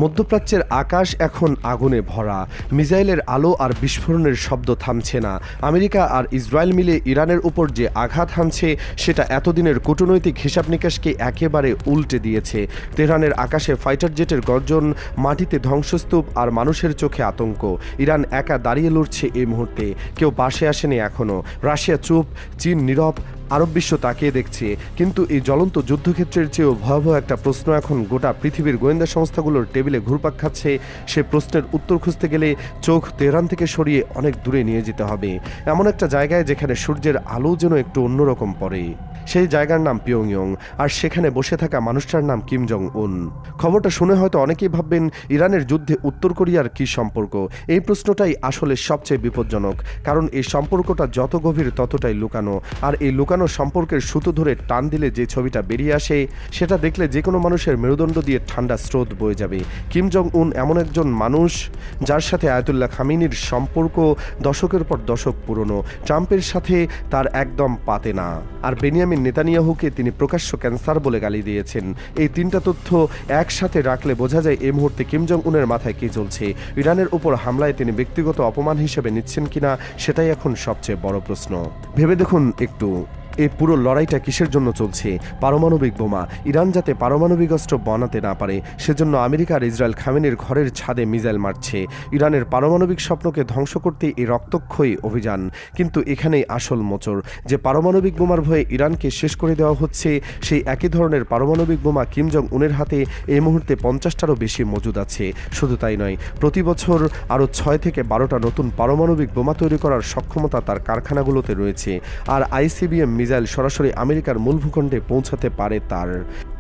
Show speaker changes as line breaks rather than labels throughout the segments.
মধ্যপ্রাচ্যের আকাশ এখন আগুনে ভরা। মিসাইলের আলো আর বিস্ফোরণের শব্দ থামছে না। আমেরিকা আর ইসরায়েল মিলে ইরানের উপর যে আঘাত হানছে সেটা এতদিনের কূটনৈতিক হিসাব নিকাশকে একেবারে উল্টে দিয়েছে। তেহরানের আকাশে ফাইটার জেটের গর্জন, মাটিতে ধ্বংসস্তূপ আর মানুষের চোখে আতঙ্ক। ইরান একা দাঁড়িয়ে লড়ছে এই মুহূর্তে, কেউ পাশে আসেনি এখনও। রাশিয়া চুপ, চীন নীরব, আরব বিশ্ব তাকিয়ে দেখছে। কিন্তু এই জ্বলন্ত যুদ্ধক্ষেত্রের চেয়েও ভয়াবহ একটা প্রশ্ন এখন গোটা পৃথিবীর গোয়েন্দা সংস্থাগুলোর টেবিলে ঘুরপাক খাচ্ছে। সে প্রশ্নের উত্তর খুঁজতে গেলে চোখ তেহরান থেকে সরিয়ে অনেক দূরে নিয়ে যেতে হবে, এমন একটা জায়গায় যেখানে সূর্যের আলো যেন একটু অন্যরকম পড়ে। সেই জায়গার নাম পিয়ংইয়ং, আর সেখানে বসে থাকা মানুষটার নাম কিম জং উন। খবরটা শুনে হয়তো অনেকেই ভাববেন ইরানের যুদ্ধে উত্তর কোরিয়ার কী সম্পর্ক। এই প্রশ্নটাই আসলে সবচেয়ে বিপজ্জনক, কারণ এই সম্পর্কটা যত গভীর ততটাই লুকানো। আর এই লুকানো সম্পর্কের সুতো ধরে টান দিলে যে ছবিটা বেরিয়ে আসে সেটা দেখলে যে কোনো মানুষের মেরুদণ্ড দিয়ে ঠান্ডা স্রোত বয়ে যাবে। কিম জং উন এমন একজন মানুষ যার সাথে আয়াতুল্লাহ খামেনির সম্পর্ক দশকের পর দশক পুরনো। ট্রাম্পের সাথে তার একদম পাতে না, আর বেনিয়ামিন নেতানিয়াহুকে তিনি প্রকাশ্য ক্যান্সার বলে গালি দিয়েছেন। এই তিনটা তথ্য একসাথে রাখলে বোঝা যায় এই মুহূর্তে কিম জং উনের মাথায় কী চলছে। ইরানের উপর হামলায় তিনি ব্যক্তিগত অপমান হিসেবে নিচ্ছেন কিনা সেটাই এখন সবচেয়ে বড় প্রশ্ন। ভেবে দেখুন একটু, এই পুরো লড়াইটা কিসের জন্য চলছে? পারমাণবিক বোমা। ইরান যাতে পারমাণবিক অস্ত্র বানাতে না পারে সেজন্য আমেরিকা আর ইসরায়েল খামেনির ঘরের ছাদে মিসাইল মারছে। ইরানের পারমাণবিক স্বপ্নকে ধ্বংস করতে এই রক্তক্ষয়ী অভিযান। কিন্তু এখানেই আসল মোচড়, যে পারমাণবিক বোমার ভয়ে ইরানকে শেষ করে দেওয়া হচ্ছে সেই একই ধরনের পারমাণবিক বোমা কিম জং উনের হাতে এই মুহূর্তে 50টারও বেশি মজুদ আছে। শুধু তাই নয়, প্রতি বছর আরও 6 থেকে 12টা নতুন পারমাণবিক বোমা তৈরি করার সক্ষমতা তার কারখানাগুলোতে রয়েছে। আর আইসিবিএম মিসাইল সরাসরি আমেরিকার মূল ভূখণ্ডে পৌঁছাতে পারে তার।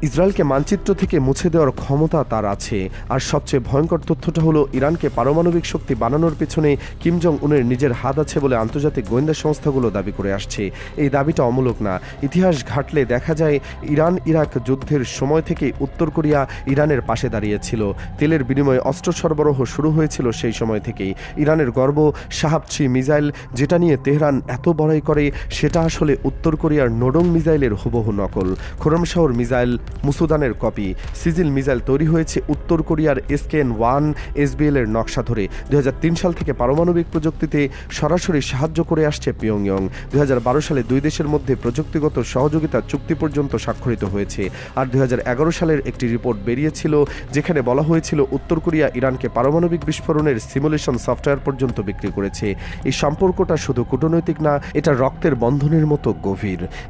ইসরায়েলকে মানচিত্র থেকে মুছে দেওয়ার ক্ষমতা তার আছে। আর সবচেয়ে ভয়ঙ্কর তথ্যটা হলো ইরানকে পারমাণবিক শক্তি বানানোর পেছনে কিম জং উনের নিজের হাত আছে বলে আন্তর্জাতিক গোয়েন্দা সংস্থাগুলো দাবি করে আসছে। এই দাবিটা অমূলক না। ইতিহাস ঘাটলে দেখা যায় ইরান ইরাক যুদ্ধের সময় থেকেই উত্তর কোরিয়া ইরানের পাশে দাঁড়িয়েছিল। তেলের বিনিময়ে অস্ত্র সরবরাহ শুরু হয়েছিল সেই সময় থেকেই। ইরানের গর্ব শাহাব-3 মিসাইল, যেটা নিয়ে তেহরান এত বড়াই করে, সেটা আসলে উত্তর কোরিয়ার নোডং মিসাইলের হুবহু নকল। খোরমশাহর মিসাইল মুসুদানের কপি। সিজিল মিসাইল তৈরি হয়েছে উত্তর কোরিয়ার SKN-1 SBL এর নকশা ধরে। 2003 সাল থেকে পারমাণবিক প্রযুক্তিতে সরাসরি সাহায্য করে আসছে পিয়ংইয়ং। 2012 সালে দুই দেশের মধ্যে প্রযুক্তিগত সহযোগিতা চুক্তি পর্যন্ত স্বাক্ষরিত হয়েছে। আর 2011 সালের একটি রিপোর্ট বেরিয়েছিল যেখানে বলা হয়েছিল উত্তর কোরিয়া ইরানকে পারমাণবিক বিস্ফোরণের সিমুলেশন সফটওয়্যার পর্যন্ত বিক্রি করেছে। এই সম্পর্কটা শুধু কূটনৈতিক না, এটা রক্তের বন্ধনের মতো গভীর।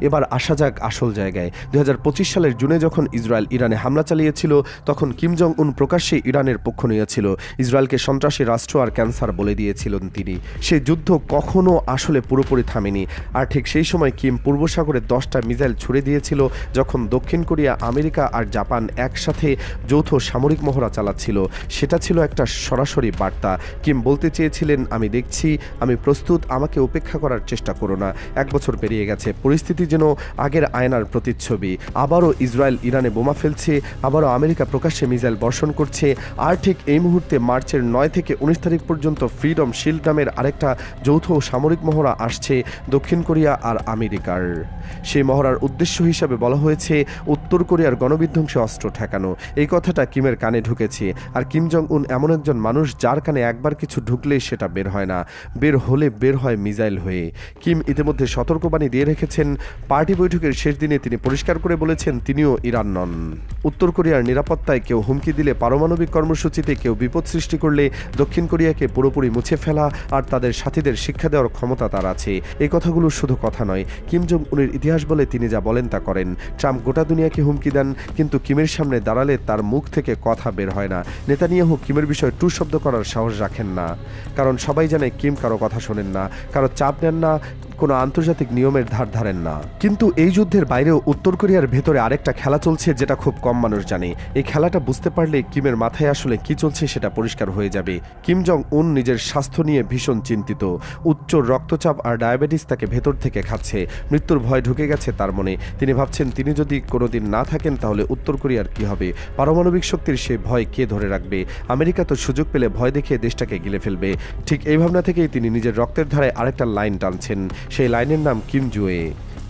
এবার আসা যাক আসল জায়গায়। 2025 সালের জুনে যখন ইসরায়েল ইরানে হামলা চালিয়েছিল তখন কিম জং উন প্রকাশ্যে ইরানের পক্ষ নিয়েছিল। ইসরায়েলকে সন্ত্রাসী রাষ্ট্র আর ক্যান্সার বলে দিয়েছিলেন তিনি। সেই যুদ্ধ কখনো আসলে পুরোপুরি থামেনি। আর ঠিক সেই সময় কিম পূর্ব সাগরে 10টা মিসাইল ছুড়ে দিয়েছিল যখন দক্ষিণ কোরিয়া, আমেরিকা আর জাপান একসাথে যৌথ সামরিক মহড়া চালাচ্ছিল। সেটা ছিল একটা সরাসরি বার্তা। কিম বলতে চেয়েছিলেন, আমি দেখছি, আমি প্রস্তুত, আমাকে উপেক্ষা করার চেষ্টা করো না। 1 বছর পেরিয়ে গেছে, পরিস্থিতি যেন আগের আয়নার প্রতিচ্ছবি। আবারও ইসরায়েল ইরানে বোমা ফেলছে, আবারও আমেরিকা প্রকাশ্যে মিসাইল বর্ষণ করছে। আর ঠিক এই মুহূর্তে মার্চের 9 থেকে 19 তারিখ পর্যন্ত ফ্রিডম শিল্ড নামের আরেকটা যৌথ সামরিক মহড়া আসছে দক্ষিণ কোরিয়া আর আমেরিকার। সেই মহড়ার উদ্দেশ্য হিসাবে বলা হয়েছে উত্তর কোরিয়ার গণবিধ্বংসী অস্ত্র ঠেকানো। এই কথাটা কিমের কানে ঢুকেছে। আর কিম জং উন এমন একজন মানুষ যার কানে একবার কিছু ঢুকলেই সেটা বের হয় না, বের হলে বের হয় মিসাইল হয়ে। কিম ইতিমধ্যে সতর্কবাণী দিয়ে রেখেছেন। পার্টি বৈঠকের শেষ দিনে তিনি পরিষ্কার করে বলেছেন তিনিও ইরান নন। উত্তর কোরিয়ার নিরাপত্তায় কেউ হুমকি দিলে, পারমাণবিক কর্মসূচিতে কেউ বিপদ সৃষ্টি করলে দক্ষিণ কোরিয়াকে পুরোপুরি মুছে ফেলা আর তাদের সাথীদের শিক্ষা দেওয়ার ক্ষমতা তার আছে। এই কথাগুলো শুধু কথা নয়, কিম জং উনের ইতিহাস বলে তিনি যা বলেন তা করেন। ট্রাম্প গোটা দুনিয়াকে হুমকি দেন, কিন্তু কিমের সামনে দাঁড়ালে তার মুখ থেকে কথা বের হয় না। নেতানিয়াহু কিমের বিষয়ে টু শব্দ করার সাহস রাখেন না, কারণ সবাই জানে কিম কারো কথা শোনেন না, কারো চাপ নেন না, কোনো আন্তর্জাতিক নিয়মের ধার ধারেন না। কিন্তু এই যুদ্ধের বাইরেও উত্তর কোরিয়ার ভেতরে আরেকটা খেলা চলছে যেটা খুব কম মানুষ জানে। এই খেলাটা বুঝতে পারলে কিমের মাথায় আসলে কি চলছে সেটা পরিষ্কার হয়ে যাবে। কিম জং উন নিজের স্বাস্থ্য নিয়ে ভীষণ চিন্তিত। উচ্চ রক্তচাপ আর ডায়াবেটিস তাকে ভেতর থেকে খাচ্ছে। মৃত্যুর ভয় ঢুকে গেছে তার মনে। তিনি ভাবছেন তিনি যদি কোনোদিন না থাকেন তাহলে উত্তর কোরিয়ার কি হবে। পারমাণবিক শক্তির সে ভয় কে ধরে রাখবে? আমেরিকা তো সুযোগ পেলে ভয় দেখিয়ে দেশটাকে গিলে ফেলবে। ঠিক এই ভাবনা থেকেই তিনি নিজের রক্তের ধারায় আরেকটা লাইন টানছেন। সেই লাইনের নাম কিম জুয়ে।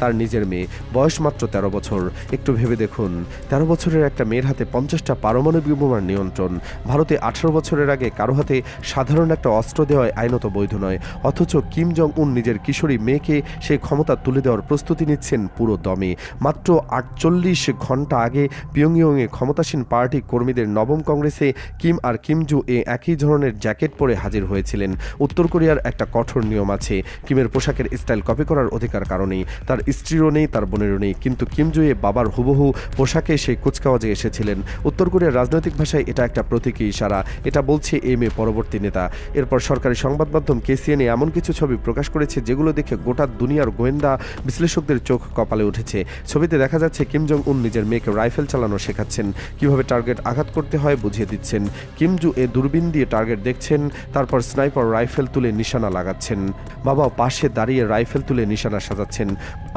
তার নিজের মেয়ে, বয়স মাত্র 13 বছর। একটু ভেবে দেখুন, 13 বছরের একটা মেয়ের হাতে 50টা পারমাণবিক বোমার নিয়ন্ত্রণ। ভারতে 18 বছরের আগে কারো হাতে সাধারণ একটা অস্ত্র দেওয়ায় আইনত বৈধ নয়, অথচ কিম জং উন নিজের কিশোরী মেয়েকে সেই ক্ষমতা তুলে দেওয়ার প্রস্তুতি নিচ্ছেন পুরো দমে। মাত্র 48 ঘন্টা আগে পিয়ংইয়ংয়ে ক্ষমতাসীন পার্টি কর্মীদের নবম কংগ্রেসে কিম আর কিম জু একই ধরনের জ্যাকেট পরে হাজির হয়েছিলেন। উত্তর কোরিয়ার একটা কঠোর নিয়ম আছে, কিমের পোশাকের স্টাইল কপি করার অধিকার কারণেই। তার স্ত্রীরও নেই, তার বোনেরও নেই, কিন্তু কিম জুয়ে বাবার হুবহু পোশাকে সেই কুচকাওয়াজে এসেছিলেন। উত্তর কোরিয়ার রাজনৈতিক ভাষায় এটা একটা প্রতীকী ইশারা, এটা বলছে এই মেয়ে পরবর্তী নেতা। এরপর সরকারি সংবাদ মাধ্যম KCNA এমন কিছু ছবি প্রকাশ করেছে যেগুলো দেখে গোটা দুনিয়ার গোয়েন্দা বিশ্লেষকদের চোখ কপালে উঠেছে। ছবিতে দেখা যাচ্ছে কিম জং উন নিজের মেয়েকে রাইফেল চালানো শেখাচ্ছেন, কিভাবে টার্গেট আঘাত করতে হয় বুঝিয়ে দিচ্ছেন। কিম জু দূরবীন দিয়ে টার্গেট দেখছেন, তারপর স্নাইপার রাইফেল তুলে নিশানা লাগাচ্ছেন। বাবা পাশে দাঁড়িয়ে রাইফেল তুলে নিশানা সাজাচ্ছেন।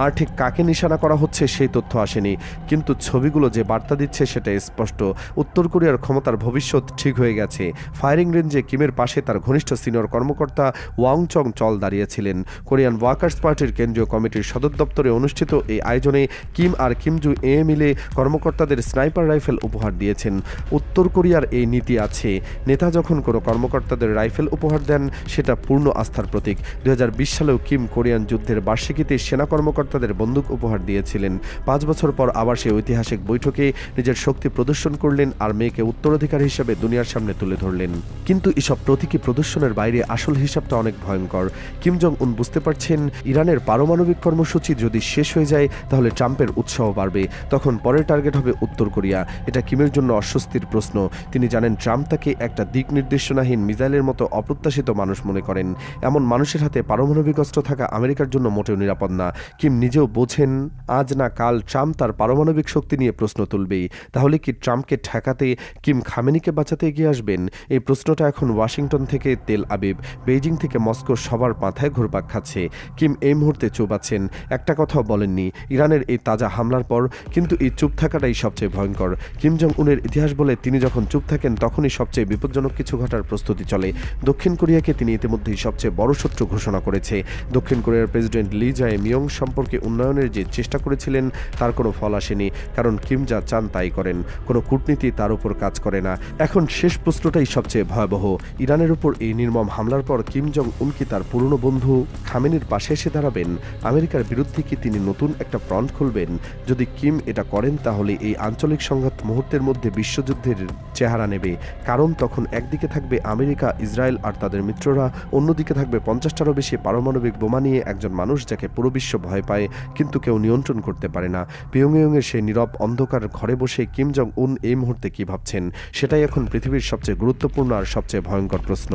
আর ঠিক কাকে নিশানা করা হচ্ছে সেই তথ্য আসেনি, কিন্তু ছবিগুলো যে বার্তা দিচ্ছে সেটা স্পষ্ট। উত্তর কোরিয়ার ক্ষমতার ভবিষ্যৎ ঠিক হয়ে গেছে। ফায়ারিং রেঞ্জে কিমের পাশে তার ঘনিষ্ঠ সিনিয়র কর্মকর্তা ওয়াং চং চল দাঁড়িয়েছিলেন। কোরিয়ান ওয়ার্কার্স পার্টির কেন্দ্রীয় কমিটির সদর দপ্তরে অনুষ্ঠিত এই আয়োজনে কিম আর কিম জু মিলে কর্মকর্তাদের স্নাইপার রাইফেল উপহার দিয়েছেন। উত্তর কোরিয়ার এই নীতি আছে, নেতা যখন কোনো কর্মকর্তাদের রাইফেল উপহার দেন সেটা পূর্ণ আস্থার প্রতীক। 2020 সালেও কিম কোরিয়ান যুদ্ধের বার্ষিকীতে সেনা কর্মকর্তাদের বন্দুক উপহার দিয়েছিলেন। 5 বছর পর আবার সেই ঐতিহাসিক বৈঠকে নিজের শক্তি প্রদর্শন করলেন আর মেয়েকে উত্তরাধিকার হিসেবে দুনিয়ার সামনে তুলে ধরলেন। কিন্তু এসব প্রতীকী প্রদর্শনের বাইরে আসল হিসাবটা অনেক ভয়ঙ্কর। কিম জং উন বুঝতে পারছেন, ইরানের পারমাণবিক কর্মসূচি যদি শেষ হয়ে যায় তাহলে ট্রাম্পের উৎসাহ বাড়বে, তখন পরের টার্গেট হবে উত্তর কোরিয়া। এটা কিমের জন্য অস্বস্তির প্রশ্ন। তিনি জানেন ট্রাম্প তাকে একটা দিক নির্দেশনাহীন মিসাইলের মতো অপ্রত্যাশিত মানুষ মনে করেন। এমন মানুষের হাতে পারমাণবিক অস্ত্র থাকা আমেরিকার জন্য মোটেও নিরাপদ না। কিম নিজেও বোঝেন, আজ না কাল ট্রাম্প তার পারমাণবিক শক্তি নিয়ে প্রশ্ন তুলবেই। তাহলে কি ট্রাম্পকে ঠেকাতে কিম খামেনিকে বাঁচাতে এগিয়ে আসবেন? এই প্রশ্নটা এখন ওয়াশিংটন থেকে তেল আবিব, বেইজিং থেকে মস্কো সবার মাথায় ঘুরপাক খাচ্ছে। কিম এই মুহূর্তে চুপ আছেন, একটা কথাও বলেননি ইরানের এই তাজা হামলার পর। কিন্তু এই চুপ থাকাটাই সবচেয়ে ভয়ঙ্কর। কিম জং উনের ইতিহাস বলে তিনি যখন চুপ থাকেন তখনই সবচেয়ে বিপজ্জনক কিছু ঘটার প্রস্তুতি চলে। দক্ষিণ কোরিয়াকে তিনি ইতিমধ্যেই সবচেয়ে বড় শত্রু ঘোষণা করেছে। দক্ষিণ কোরিয়ার প্রেসিডেন্ট লি জায়ে মিয়ং সম্পর্কে উন্নয়নের যে চেষ্টা করেছিলেন তার কোনো ফল আসেনি, কারণ কিম যা চান তাই করেন, কোনো কূটনীতি তার উপর কাজ করে না। এখন শেষ প্রশ্নটাই সবচেয়ে ভয়াবহ, ইরানের উপর এই নির্মম হামলার পর কিম জং উন কি তার পুরনো বন্ধু খামেনির পাশে এসে দাঁড়াবেন? আমেরিকার বিরুদ্ধে কি তিনি নতুন একটা ফ্রন্ট খুলবেন? যদি কিম এটা করেন তাহলে এই আঞ্চলিক সংঘাত মুহূর্তের মধ্যে বিশ্বযুদ্ধের চেহারা নেবে, কারণ তখন একদিকে থাকবে আমেরিকা, ইসরায়েল আর তাদের মিত্ররা, অন্যদিকে থাকবে 50টারও বেশি পারমাণবিক বোমা নিয়ে একজন মানুষ যাকে পুরো বিশ্ব ভয় পায় কিন্তু কেউ নিয়ন্ত্রণ করতে পারে না। পিয়ংইয়ংয়ের সেই নীরব অন্ধকার ঘরে বসে কিম জং উন এই মুহূর্তে কি ভাবছেন, সেটাই এখন পৃথিবীর সবচেয়ে গুরুত্বপূর্ণ আর সবচেয়ে ভয়ঙ্কর প্রশ্ন।